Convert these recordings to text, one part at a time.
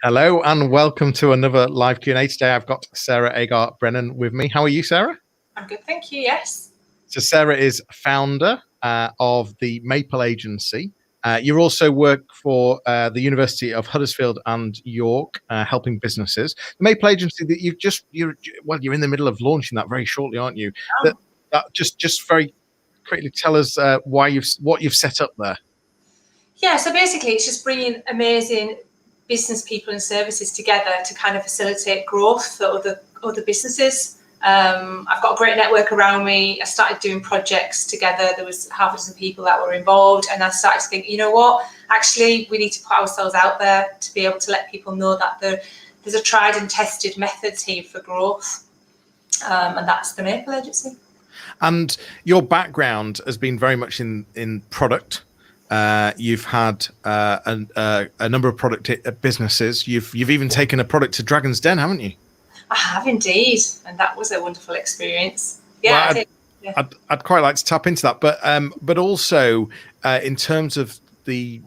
Hello and welcome to another live Q&A. Today I've got Sarah Agar-Brennan with me. How are you, Sarah? I'm good, thank you, yes. So Sarah is founder of the Maple Agency. You also work for the University of Huddersfield and York, helping businesses. The Maple Agency that you're in the middle of launching that very shortly, aren't you? Oh. Just very quickly tell us what you've set up there. Yeah, so basically it's just bringing amazing business people and services together to kind of facilitate growth for other businesses. I've got a great network around me. I started doing projects together. There was half a dozen people that were involved, and I started to think, you know what, actually we need to put ourselves out there to be able to let people know that there's a tried and tested methods here for growth, and that's the Maple Agency. And your background has been very much in product. You've had a number of product businesses. You've even taken a product to Dragon's Den, haven't you? I have indeed, and that was a wonderful experience. Yeah, well, I'd quite like to tap into that, but also in terms of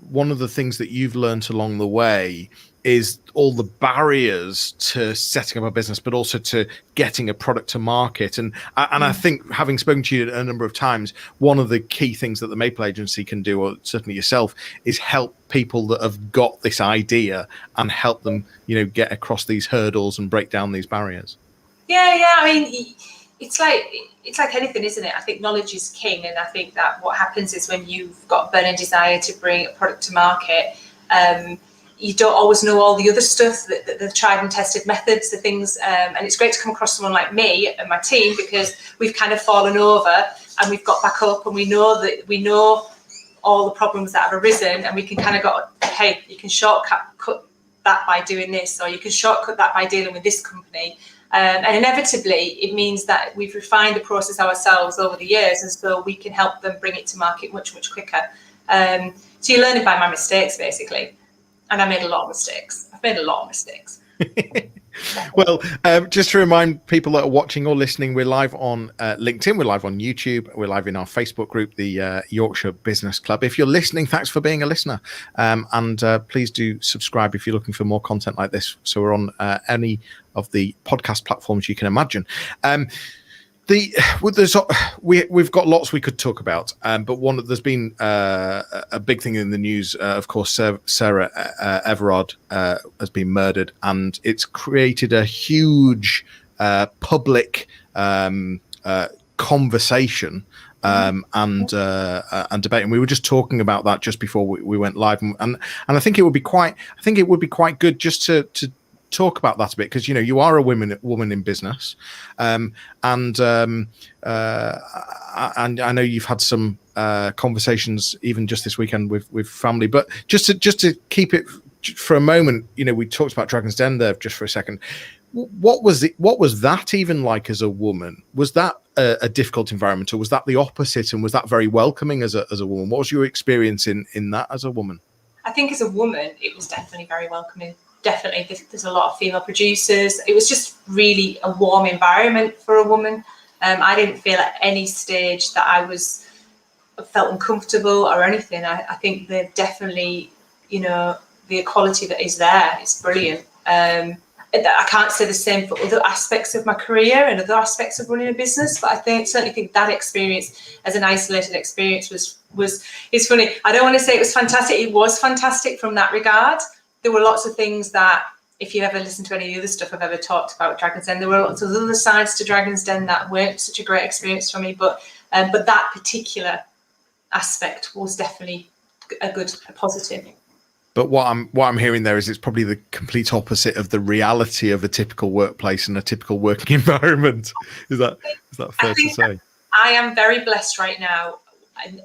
one of the things that you've learned along the way is all the barriers to setting up a business, but also to getting a product to market. And I think, having spoken to you a number of times, one of the key things that the Maple Agency can do, or certainly yourself, is help people that have got this idea and help them, get across these hurdles and break down these barriers. Yeah. I mean, it's like anything, isn't it? I think knowledge is king, and I think that what happens is when you've got a burning desire to bring a product to market, you don't always know all the other stuff, the tried and tested methods, the things, and it's great to come across someone like me and my team, because we've kind of fallen over and we've got back up, and we know all the problems that have arisen, and we can kind of go, hey, you can shortcut that by doing this, or you can shortcut that by dealing with this company. And inevitably, it means that we've refined the process ourselves over the years, and so we can help them bring it to market much, much quicker. So you're learning by my mistakes, basically. And I made a lot of mistakes. I've made a lot of mistakes. Well, just to remind people that are watching or listening, we're live on LinkedIn, we're live on YouTube, we're live in our Facebook group, the Yorkshire Business Club. If you're listening, thanks for being a listener. And please do subscribe if you're looking for more content like this. So we're on any of the podcast platforms you can imagine. We've got lots we could talk about, but there's been a big thing in the news. Of course, Sarah Everard has been murdered, and it's created a huge public conversation and debate. And we were just talking about that just before we went live, and I think it would be quite good just to talk about that a bit, because you are a woman in business, and I know you've had some conversations even just this weekend with family. But just to keep it for a moment, we talked about Dragon's Den there just for a second. What was that even like as a woman? Was that a difficult environment, or was that the opposite, and was that very welcoming as a woman? What was your experience in that as a woman? I think as a woman, it was definitely very welcoming. Definitely, there's a lot of female producers. It was just really a warm environment for a woman. I didn't feel at any stage that I felt uncomfortable or anything. I think they're definitely, the equality that is there is brilliant. I can't say the same for other aspects of my career and other aspects of running a business, but I certainly think that experience as an isolated experience it's funny. I don't want to say it was fantastic. It was fantastic from that regard. There were lots of things that, if you ever listen to any of the other stuff I've ever talked about Dragon's Den, there were lots of other sides to Dragon's Den that weren't such a great experience for me. But that particular aspect was definitely a positive. But what I'm hearing there is it's probably the complete opposite of the reality of a typical workplace and a typical working environment. Is that fair to say? I am very blessed right now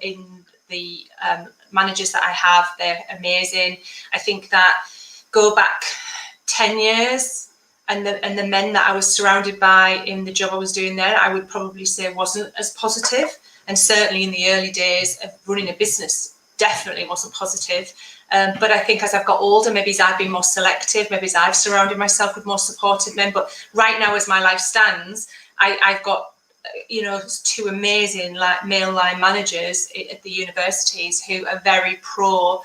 in the managers that I have. They're amazing. I think that go back 10 years and the men that I was surrounded by in the job I was doing there, I would probably say wasn't as positive. And certainly in the early days of running a business, definitely wasn't positive. But I think as I've got older, maybe I've been more selective, maybe I've surrounded myself with more supportive men. But right now, as my life stands, I've got two amazing male line managers at the universities who are very pro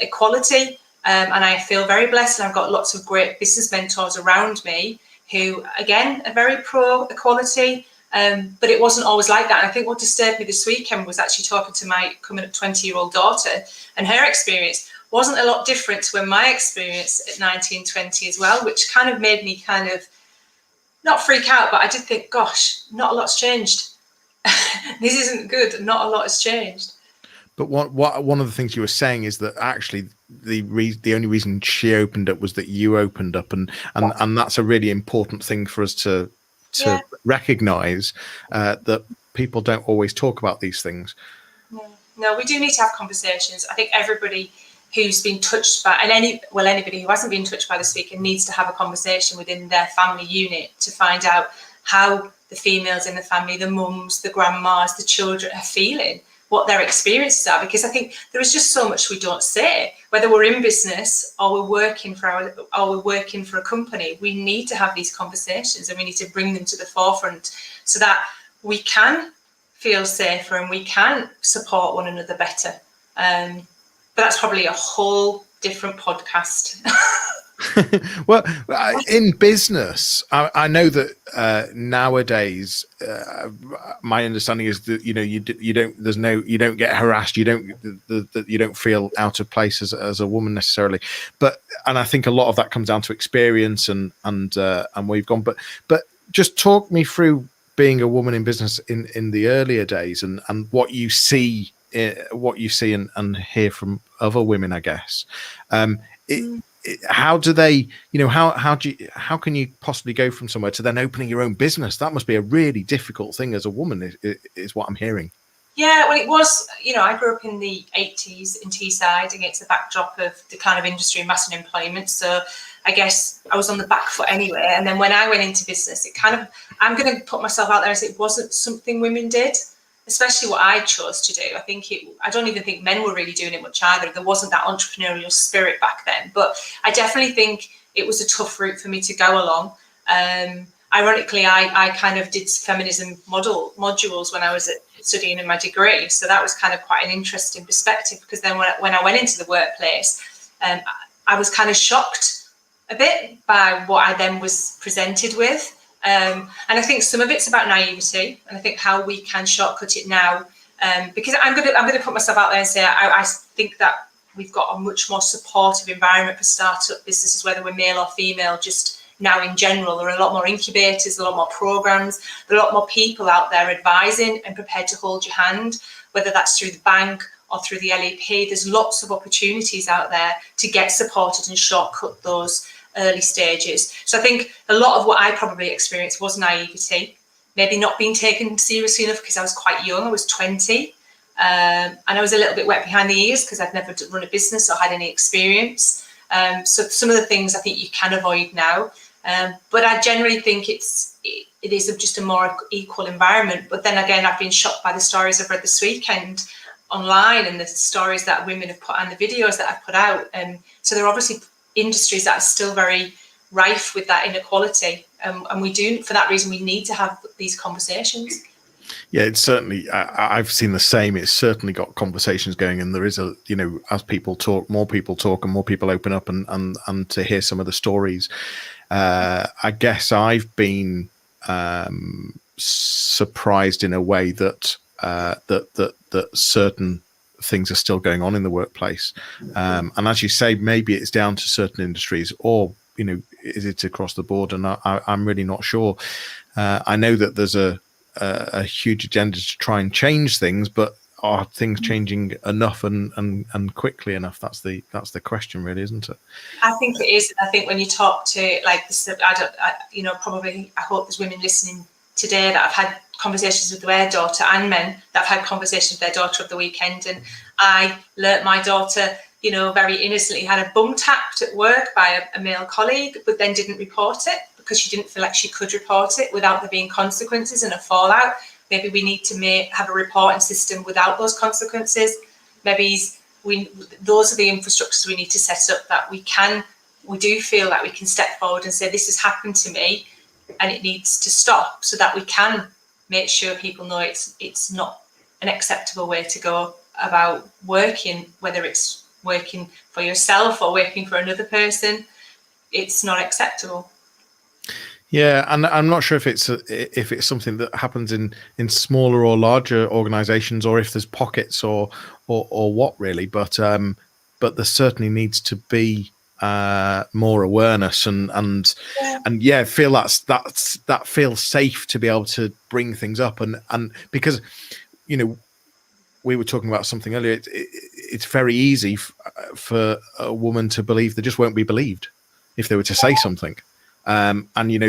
equality, And I feel very blessed, and I've got lots of great business mentors around me who, again, are very pro equality, but it wasn't always like that. And I think what disturbed me this weekend was actually talking to my coming up 20-year-old daughter, and her experience wasn't a lot different to when my experience at 19, 20 as well, which kind of made me kind of not freak out, but I did think, gosh, not a lot's changed. This isn't good. Not a lot has changed. But one of the things you were saying is that actually the only reason she opened up was that you opened up, and that's a really important thing for us to recognize, that people don't always talk about these things. No, we do need to have conversations. I think everybody who's been touched by, and anybody who hasn't been touched by the speaker needs to have a conversation within their family unit to find out how the females in the family, the mums, the grandmas, the children are feeling, what their experiences are, because I think there is just so much we don't say, whether we're in business or we're working for a company. We need to have these conversations, and we need to bring them to the forefront so that we can feel safer and we can support one another better. But that's probably a whole different podcast. Well, in business, I know that nowadays, my understanding is that you don't get harassed, you don't feel out of place as a woman necessarily, and I think a lot of that comes down to experience and where you've gone. But just talk me through being a woman in business in the earlier days, and what you see and hear from other women, I guess. How do they, how can you possibly go from somewhere to then opening your own business? That must be a really difficult thing as a woman, is what I'm hearing. Yeah, well, it was, I grew up in the 80s in Teesside against the backdrop of the kind of industry and mass unemployment. So I guess I was on the back foot anyway. And then when I went into business, I'm going to put myself out there and say it wasn't something women did, especially what I chose to do. I don't even think men were really doing it much either. There wasn't that entrepreneurial spirit back then. But I definitely think it was a tough route for me to go along. Ironically, I kind of did feminism modules when I was studying in my degree. So that was kind of quite an interesting perspective, because then when I went into the workplace, I was kind of shocked a bit by what I then was presented with. And I think some of it's about naivety, and I think how we can shortcut it now. Because I'm going to put myself out there and say I think that we've got a much more supportive environment for startup businesses, whether we're male or female. Just now in general, there are a lot more incubators, a lot more programs, there are a lot more people out there advising and prepared to hold your hand, whether that's through the bank or through the LEP. There's lots of opportunities out there to get supported and shortcut those early stages. So I think a lot of what I probably experienced was naivety, maybe not being taken seriously enough because I was quite young. I was 20, and I was a little bit wet behind the ears because I'd never run a business or had any experience. So some of the things I think you can avoid now. But I generally think it is just a more equal environment. But then again, I've been shocked by the stories I've read this weekend online, and the stories that women have put, and the videos that I've put out. So there are obviously industries that are still very rife with that inequality, and we do, for that reason, we need to have these conversations. Yeah, it's certainly, I've seen the same. It's certainly got conversations going, and there is as people talk, and more people open up, and to hear some of the stories. I guess I've been surprised in a way that certain things are still going on in the workplace, and as you say, maybe it's down to certain industries, or is it across the board? And I'm really not sure. I know that there's a huge agenda to try and change things, but are things changing enough and quickly enough? That's the question, really, isn't it? I think it is. I think when you talk to I hope there's women listening today that have had conversations with their daughter, and men that have had conversations with their daughter of the weekend. And I learnt my daughter, very innocently had a bum tapped at work by a male colleague, but then didn't report it because she didn't feel like she could report it without there being consequences and a fallout. Maybe we need to have a reporting system without those consequences. Maybe those are the infrastructures we need to set up, that we do feel that we can step forward and say, this has happened to me and it needs to stop, so that we can make sure people know it's not an acceptable way to go about working, whether it's working for yourself or working for another person, it's not acceptable. Yeah, and I'm not sure if it's something that happens in smaller or larger organisations, or if there's pockets or what really. But there certainly needs to be more awareness and yeah, feel that feels safe to be able to bring things up and because we were talking about something earlier. It's very easy for a woman to believe they just won't be believed if they were to say something. And the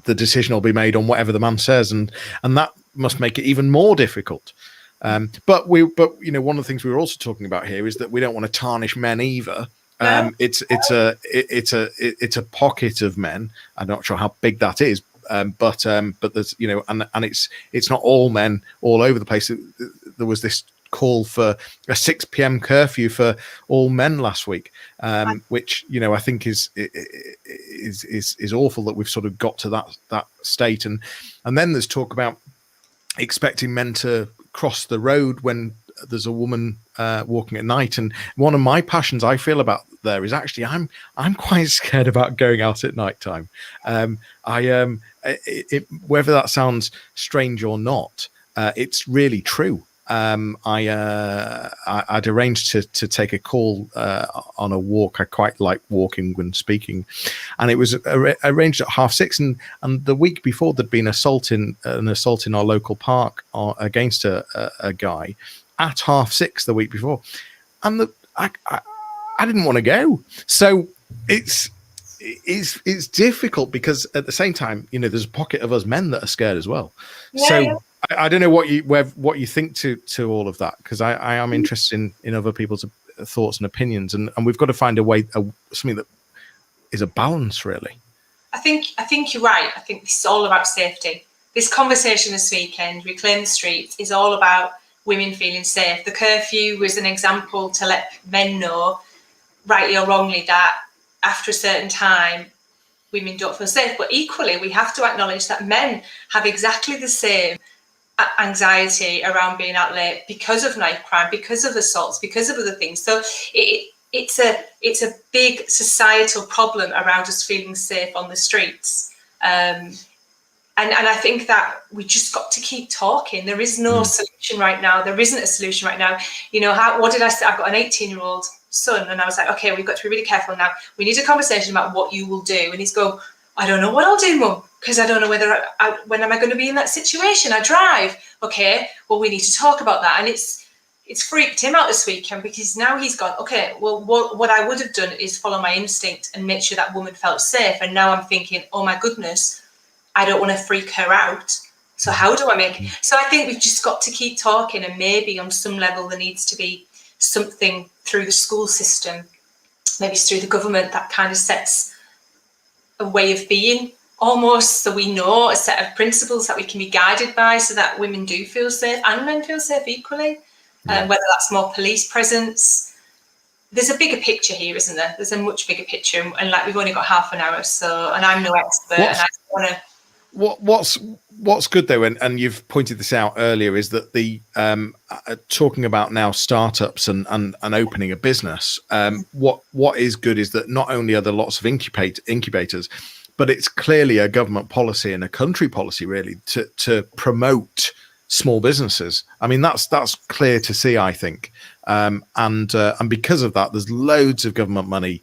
decision will be made on whatever the man says, and that must make it even more difficult. But one of the things we were also talking about here is that we don't want to tarnish men either. It's a pocket of men. I'm not sure how big that is, but there's and it's not all men all over the place. There was this call for a 6 p.m. curfew for all men last week, which I think is awful that we've sort of got to that state, and then there's talk about expecting men to cross the road when there's a woman walking at night. And one of my passions I feel about there is actually I'm quite scared about going out at night time. Whether that sounds strange or not, it's really true. I'd arranged to take a call on a walk. I quite like walking when speaking, and it was arranged at 6:30. And the week before, there'd been an assault in our local park against a guy at 6:30 the week before, and I didn't want to go. So it's difficult because at the same time, there's a pocket of us men that are scared as well. Yeah, so. yeah. I don't know what you think to all of that, because I am interested in other people's thoughts and opinions, and we've got to find a way, something that is a balance, really. I think you're right. I think this is all about safety. This conversation this weekend, Reclaim the Streets, is all about women feeling safe. The curfew was an example to let men know, rightly or wrongly, that after a certain time, women don't feel safe. But equally, we have to acknowledge that men have exactly the same anxiety around being out late because of knife crime, because of assaults, because of other things. So it's a big societal problem around us feeling safe on the streets. And I think that we just got to keep talking. There is no solution right now. There isn't a solution right now. What did I say? I've got an 18-year-old son, and I was like, okay, we've got to be really careful now. We need a conversation about what you will do. And he's going, I don't know what I'll do, Mum, because I don't know when am I going to be in that situation. I drive. Okay, well, we need to talk about that. And it's freaked him out this weekend, because now he's gone, okay, well, what I would have done is follow my instinct and make sure that woman felt safe. And now I'm thinking, oh my goodness, I don't want to freak her out. So how do I make it? So I think we've just got to keep talking, and maybe on some level there needs to be something through the school system, maybe it's through the government, that kind of sets a way of being, almost, so we know a set of principles that we can be guided by, so that women do feel safe and men feel safe equally. Whether that's more police presence. There's a bigger picture here, isn't there? There's a much bigger picture, and like, we've only got half an hour, so, and I'm no expert, and I want to. What's good though, and you've pointed this out earlier, is that the talking about now startups and opening a business. What is good is that not only are there lots of incubators, but it's clearly a government policy and a country policy really to promote small businesses. I mean, that's clear to see, I think, and because of that, there's loads of government money,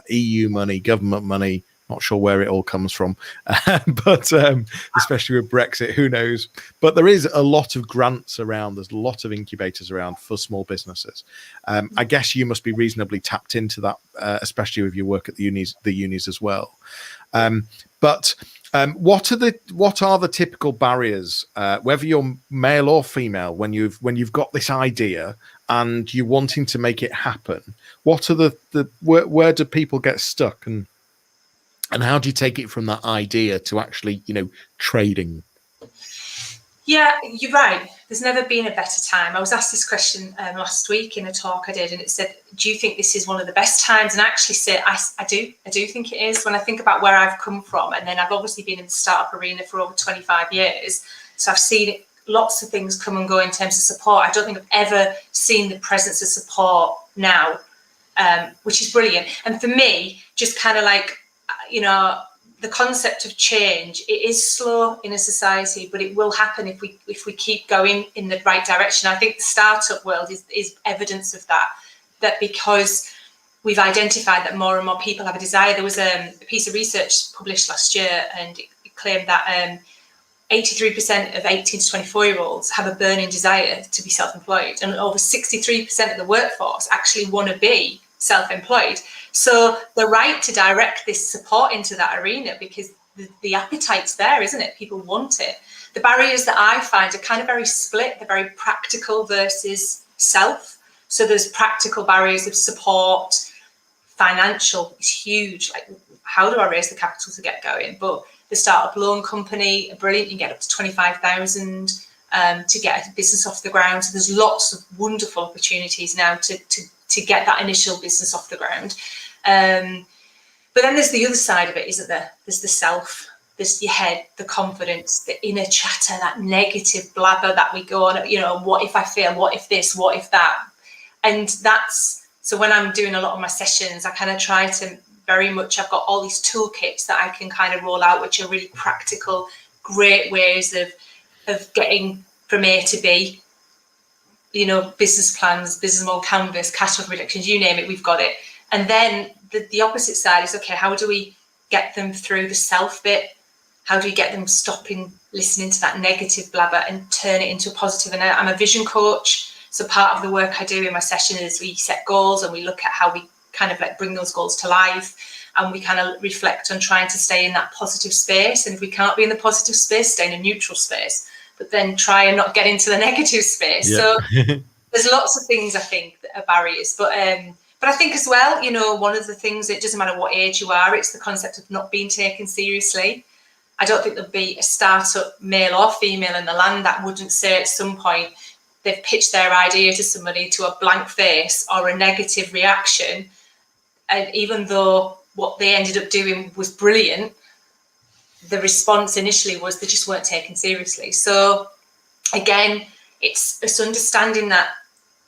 EU money, government money. Not sure where it all comes from, but especially with Brexit, who knows? But there is a lot of grants around. There's a lot of incubators around for small businesses. I guess you must be reasonably tapped into that, especially with your work at the unis as well. But what are the typical barriers, whether you're male or female, when you've got this idea and you're wanting to make it happen? What are where do people get stuck, and how do you take it from that idea to actually, trading? Yeah, you're right. There's never been a better time. I was asked this question last week in a talk I did, and it said, do you think this is one of the best times? And I actually said, I do think it is. When I think about where I've come from, and then I've obviously been in the startup arena for over 25 years. So I've seen it lots of things come and go in terms of support. I don't think I've ever seen the presence of support now, which is brilliant. And for me, just kind of like, you know, the concept of change, it is slow in a society, but it will happen if we keep going in the right direction. I think the startup world is evidence of that because we've identified that more and more people have a desire. There was a piece of research published last year, and it claimed that 83% of 18 to 24-year-olds have a burning desire to be self-employed, and over 63% of the workforce actually want to be self-employed. So the right to direct this support into that arena, because the appetite's there, isn't it? People want it. The barriers that I find are kind of very split. They're very practical versus self. So there's practical barriers of support. Financial is huge. Like, how do I raise the capital to get going? But the startup loan company are brilliant. You can get up to 25,000 to get a business off the ground. So there's lots of wonderful opportunities now to get that initial business off the ground. But then there's the other side of it, isn't there? There's the self, there's your head, the confidence, the inner chatter, that negative blabber that we go on, you know, what if I fail? What if this? What if that? And so when I'm doing a lot of my sessions, I kind of try to very much, I've got all these toolkits that I can kind of roll out, which are really practical, great ways of getting from A to B. You know, business plans, business model canvas, catastrophe reductions, you name it, we've got it. And then the opposite side is, okay, how do we get them through the self bit? How do we get them stopping listening to that negative blabber and turn it into a positive? And I'm a vision coach. So part of the work I do in my session is we set goals and we look at how we kind of like bring those goals to life. And we kind of reflect on trying to stay in that positive space. And if we can't be in the positive space, stay in a neutral space, but then try and not get into the negative space. Yeah. So there's lots of things I think that are barriers, but I think as well, you know, one of the things, it doesn't matter what age you are, it's the concept of not being taken seriously. I don't think there'll be a startup, male or female, in the land that wouldn't say at some point they've pitched their idea to somebody to a blank face or a negative reaction. And even though what they ended up doing was brilliant, the response initially was they just weren't taken seriously. So again, it's understanding that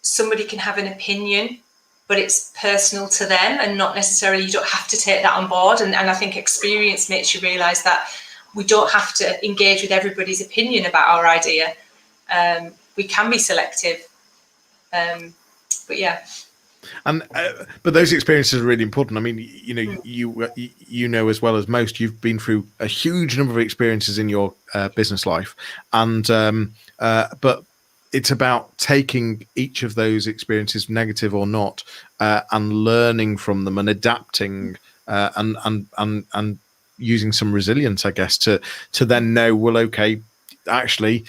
somebody can have an opinion, but it's personal to them and not necessarily, you don't have to take that on board. And I think experience makes you realise that we don't have to engage with everybody's opinion about our idea. We can be selective. But yeah. And but those experiences are really important. I mean, you know, you know as well as most, you've been through a huge number of experiences in your business life, and but it's about taking each of those experiences, negative or not, and learning from them and adapting and using some resilience, I guess, to then know, well, okay, actually,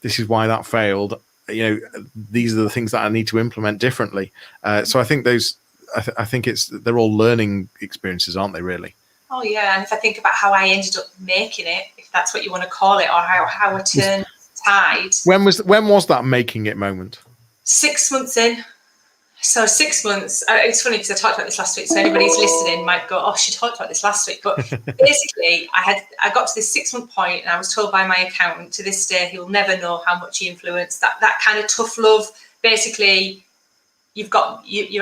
this is why that failed. You know, these are the things that I need to implement differently. So I think I think they're all learning experiences, aren't they, really? Oh yeah, and if I think about how I ended up making it, if that's what you want to call it, or how I turned tide. When was that making it moment? 6 months in. So 6 months. It's funny because I talked about this last week, so anybody who's listening might go, "Oh, she talked about this last week." But basically, I got to this 6 month point, and I was told by my accountant, to this day, he'll never know how much he influenced that kind of tough love. Basically, you're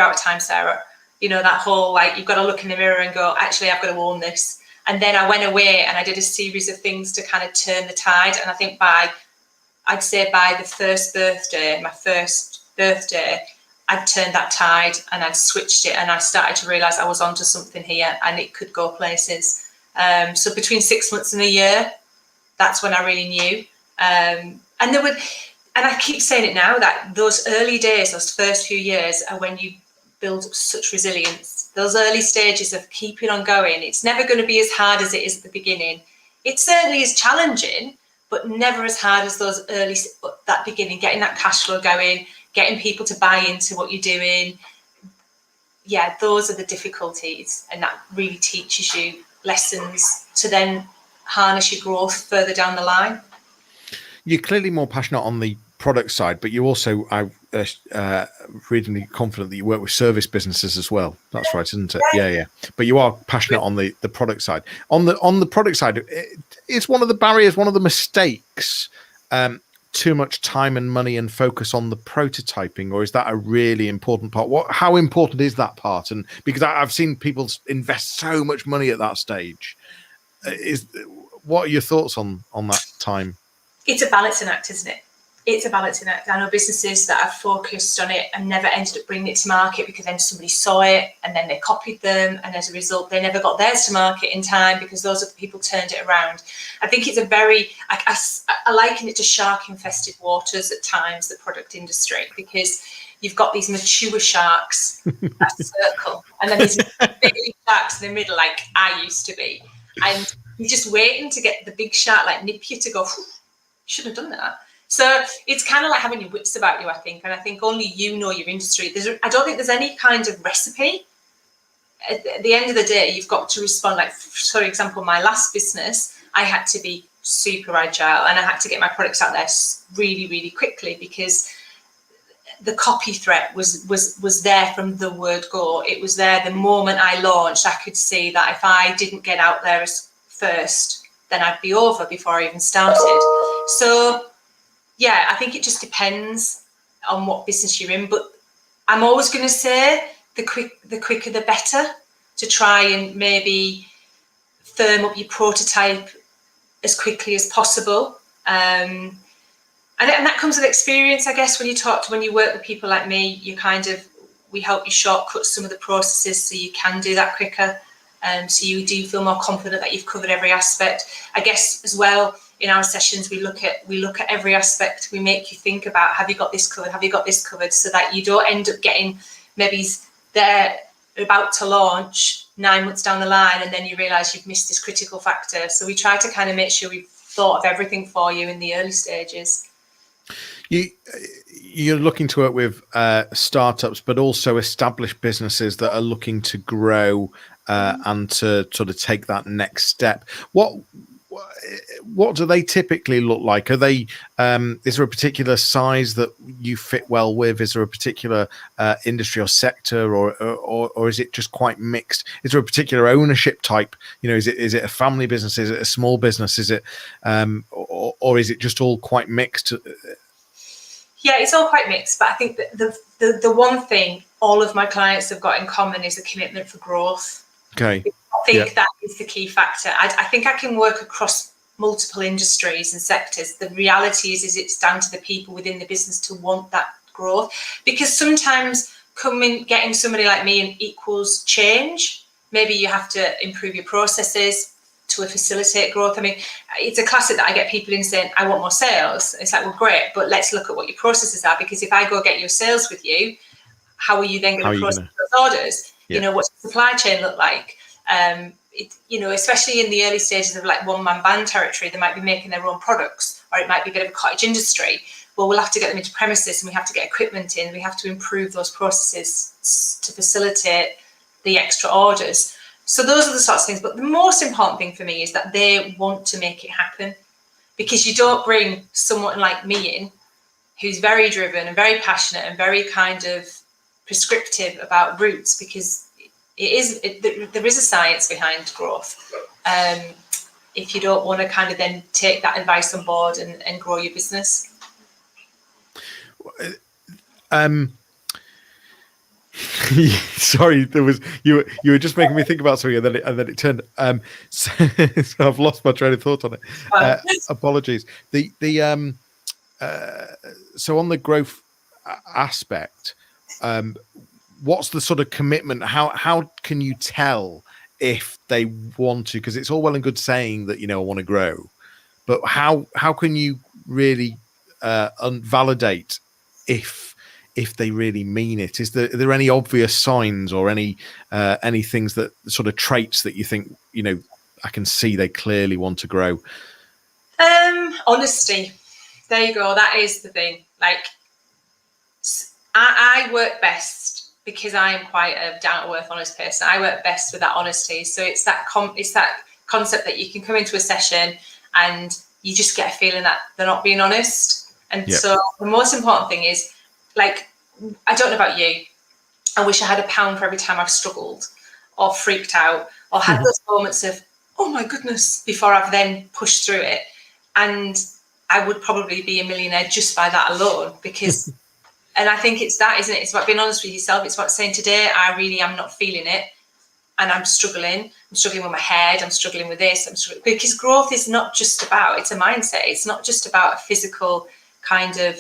out of time, Sarah. You know, that whole, like, you've got to look in the mirror and go, actually, I've got to own this. And then I went away and I did a series of things to kind of turn the tide. And I think I'd say by the my first birthday, I'd turned that tide and I'd switched it, and I started to realise I was onto something here and it could go places. So between 6 months and a year, that's when I really knew. And I keep saying it now, that those early days, those first few years, are when you build up such resilience. Those early stages of keeping on going, it's never going to be as hard as it is at the beginning. It certainly is challenging, but never as hard as that beginning, getting that cash flow going, getting people to buy into what you're doing. Yeah, those are the difficulties, and that really teaches you lessons to then harness your growth further down the line. You're clearly more passionate on the product side, but you also are reasonably confident that you work with service businesses as well. That's right, isn't it? Yeah. But you are passionate on the product side. On the product side, it's one of the barriers, one of the mistakes too much time and money and focus on the prototyping, or is that a really important part? How important is that part? And because I've seen people invest so much money at that stage, what are your thoughts on that time? It's a balancing act, isn't it? It's a balancing act. I know businesses that have focused on it and never ended up bringing it to market because then somebody saw it and then they copied them, and as a result they never got theirs to market in time because those other people turned it around. I think it's a very, I liken it to shark infested waters at times, the product industry, because you've got these mature sharks that circle, and then these big sharks in the middle, like I used to be, and you're just waiting to get the big shark like nip you to go, shouldn't have done that. So it's kind of like having your wits about you, I think. And I think only you know your industry. I don't think there's any kind of recipe. At the end of the day, you've got to respond. Like, for example, my last business, I had to be super agile and I had to get my products out there really, really quickly because the copy threat was there from the word go. It was there the moment I launched. I could see that if I didn't get out there as first, then I'd be over before I even started. So yeah, I think it just depends on what business you're in. But I'm always going to say the quicker the better, to try and maybe firm up your prototype as quickly as possible. And that comes with experience, I guess. When you work with people like me, we help you shortcut some of the processes so you can do that quicker. So you do feel more confident that you've covered every aspect. I guess as well, in our sessions, we look at every aspect. We make you think about, have you got this covered? Have you got this covered? So that you don't end up getting, maybe they're about to launch 9 months down the line and then you realise you've missed this critical factor. So we try to kind of make sure we've thought of everything for you in the early stages. You're looking to work with startups, but also established businesses that are looking to grow and to sort of take that next step. What do they typically look like? Are they? Is there a particular size that you fit well with? Is there a particular industry or sector, or is it just quite mixed? Is there a particular ownership type? Is it a family business? Is it a small business? Is it, or is it just all quite mixed? Yeah, it's all quite mixed, but I think that the one thing all of my clients have got in common is a commitment for growth. Okay. I think that is the key factor. I think I can work across multiple industries and sectors. The reality is it's down to the people within the business to want that growth, because sometimes getting somebody like me in equals change. Maybe you have to improve your processes to facilitate growth. I mean, it's a classic that I get people in saying, I want more sales. It's like, well, great, but let's look at what your processes are, because if I go get your sales with you, how are you then going to process those orders? Yeah. What's the supply chain look like? Especially in the early stages of like one-man band territory, they might be making their own products, or it might be a bit of a cottage industry. Well, we'll have to get them into premises and we have to get equipment in. We have to improve those processes to facilitate the extra orders. So those are the sorts of things. But the most important thing for me is that they want to make it happen, because you don't bring someone like me in who's very driven and very passionate and very kind of prescriptive about routes, because there is a science behind growth. If you don't want to kind of then take that advice on board and grow your business. Sorry, you were just making me think about something, and then it turned. So I've lost my train of thought on it. Apologies. So on the growth aspect, what's the sort of commitment? How can you tell if they want to? Because it's all well and good saying that I want to grow, but how can you really validate if they really mean it? Are there any obvious signs or any things that sort of traits that you think I can see they clearly want to grow? Honesty. There you go. That is the thing. Like, I work best because I am quite a down-to-earth, honest person. I work best with that honesty. So it's that concept that you can come into a session and you just get a feeling that they're not being honest. And so the most important thing is, like, I don't know about you, I wish I had £1 for every time I've struggled or freaked out or had those moments of, oh my goodness, before I've then pushed through it. And I would probably be a millionaire just by that alone, because, and I think it's that, isn't it? It's about being honest with yourself. It's about saying, today, I really am not feeling it. And I'm struggling with my head, I'm struggling with this, because growth is not just about, it's a mindset. It's not just about a physical kind of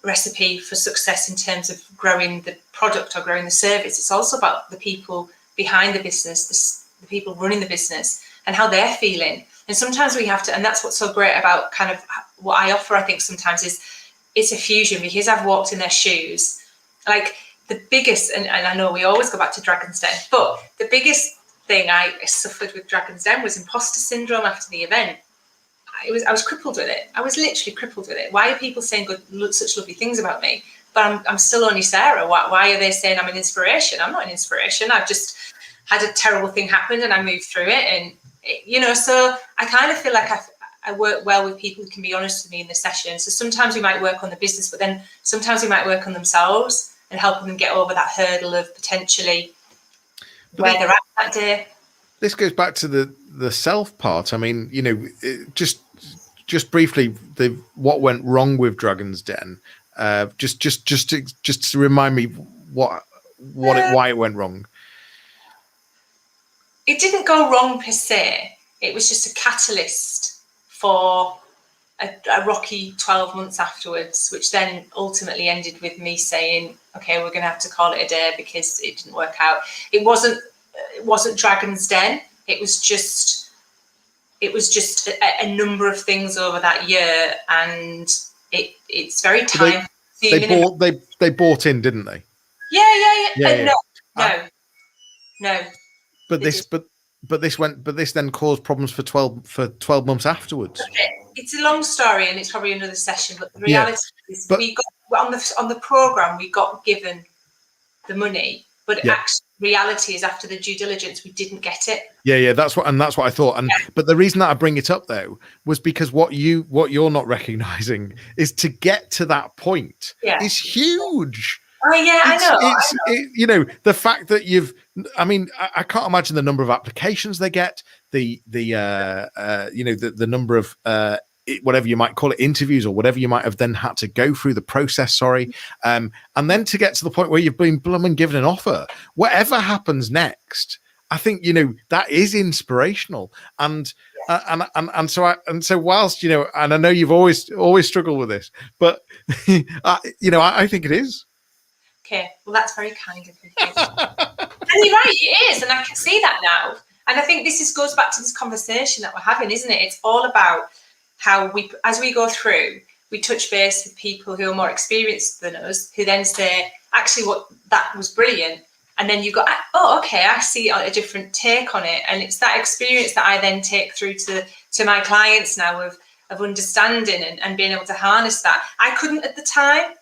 recipe for success in terms of growing the product or growing the service. It's also about the people behind the business, the people running the business, and how they're feeling. And sometimes we have to, and that's what's so great about kind of what I offer, I think sometimes, is it's a fusion, because I've walked in their shoes. Like, the biggest, and I know we always go back to Dragon's Den, but the biggest thing I suffered with Dragon's Den was imposter syndrome after the event. I was crippled with it. I was literally crippled with it. Why are people saying such lovely things about me? But I'm still only Sarah. Why are they saying I'm an inspiration? I'm not an inspiration. I've just had a terrible thing happen and I moved through it. And, so I kind of feel like I work well with people who can be honest with me in the session. So sometimes we might work on the business, but then sometimes we might work on themselves and helping them get over that hurdle of potentially where they're at that day. This goes back to the self part. I mean, just briefly, what went wrong with Dragon's Den. Just to remind me why it went wrong. It didn't go wrong per se. It was just a catalyst for a rocky 12 months afterwards, which then ultimately ended with me saying, okay, we're going to have to call it a day because it didn't work out. It wasn't Dragon's Den. It was just a number of things over that year, and it's very time. They bought in, didn't they? Yeah. No. But this then caused problems for 12 months afterwards. It's a long story, and it's probably another session. But the reality is, we got on the program, we got given the money, but actually, reality is, after the due diligence, we didn't get it. Yeah, that's what I thought. But the reason that I bring it up though was because what you're not recognizing is, to get to that point is huge. Oh yeah, I know. The fact that I can't imagine the number of applications they get, the number of whatever you might call it, interviews, or whatever you might have then had to go through the process. And then to get to the point where you've been blooming given an offer. Whatever happens next, I think that is inspirational. And so whilst and I know you've always struggled with this, but I think it is. Okay, well, that's very kind of you. And you're right, it is, and I can see that now. And I think this goes back to this conversation that we're having, isn't it? It's all about how as we go through, we touch base with people who are more experienced than us, who then say, actually, that was brilliant. And then you go, oh, okay, I see a different take on it. And it's that experience that I then take through to my clients now of understanding and being able to harness that. I couldn't at the time.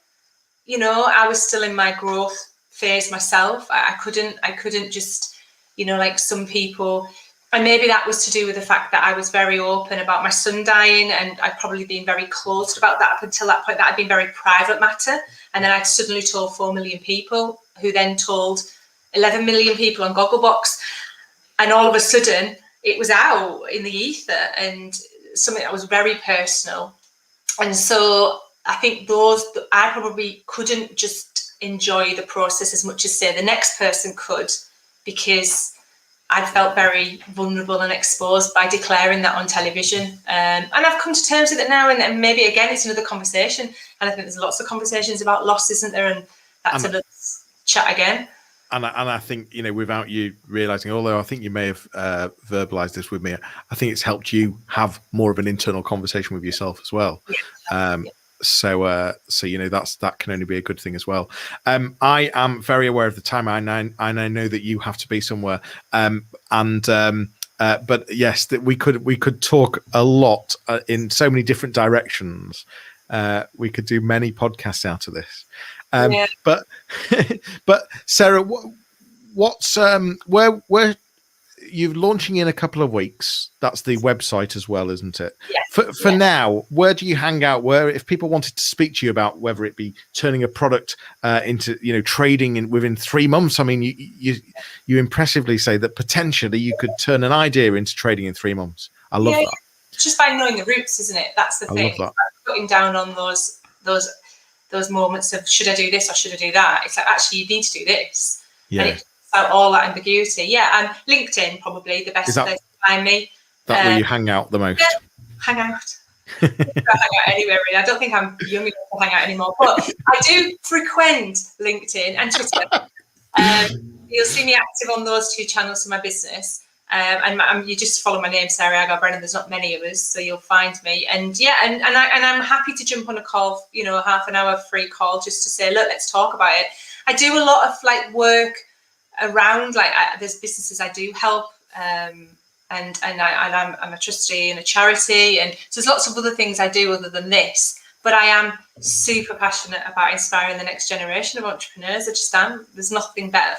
I was still in my growth phase myself. I couldn't just, like some people, and maybe that was to do with the fact that I was very open about my son dying, and I'd probably been very closed about that up until that point. That had been very private matter. And then I'd suddenly told 4 million people, who then told 11 million people on Gogglebox. And all of a sudden it was out in the ether, and something that was very personal. And so I think I probably couldn't just enjoy the process as much as, say, the next person could, because I felt very vulnerable and exposed by declaring that on television. And I've come to terms with it now, and maybe again it's another conversation. And I think there's lots of conversations about loss, isn't there? And that's another chat again. And I think, without you realizing, although I think you may have verbalized this with me, I think it's helped you have more of an internal conversation with yourself as well. So that can only be a good thing as well. I am very aware of the time. I know that you have to be somewhere. But yes, that we could talk a lot in so many different directions. We could do many podcasts out of this. But Sarah, what's where you're launching in a couple of weeks? That's the website as well, isn't it? For now, where do you hang out? Where, if people wanted to speak to you about whether it be turning a product into trading within 3 months, I mean, you impressively say that potentially you could turn an idea into trading in 3 months. I love that. just by knowing the roots, isn't it? That's the I thing. love that. It's like putting down on those moments of should I do this or should I do that? It's like, actually, you need to do this. Yeah. And it cuts out all that ambiguity. Yeah, and LinkedIn probably the best place to find me. That where you hang out the most? Yeah, hang out. I don't hang out anywhere really. I don't think I'm young enough to hang out anymore, but I do frequent LinkedIn and Twitter. You'll see me active on those two channels for my business. And you just follow my name, Sarah Agar-Brennan. There's not many of us, so you'll find me. And yeah, and I'm happy to jump on a call, you know, a half an hour free call just to say, look, let's talk about it. I do a lot of like work around, like there's businesses I do help, and I'm a trustee in a charity, and so there's lots of other things I do other than this. But I am super passionate about inspiring the next generation of entrepreneurs. I just am. There's nothing better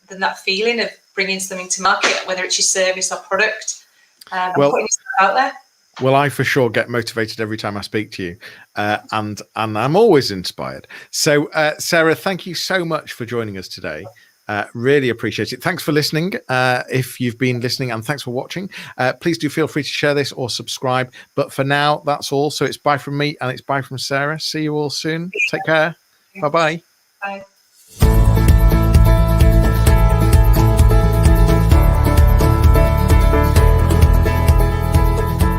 than that feeling of bringing something to market, whether it's your service or product, and putting yourself out there. Well, I for sure get motivated every time I speak to you, and I'm always inspired. So, Sarah, thank you so much for joining us today. Really appreciate it. Thanks for listening. If you've been listening, and thanks for watching, please do feel free to share this or subscribe. But for now, that's all. So it's bye from me and it's bye from Sarah. See you all soon. Take care. Bye-bye. Bye.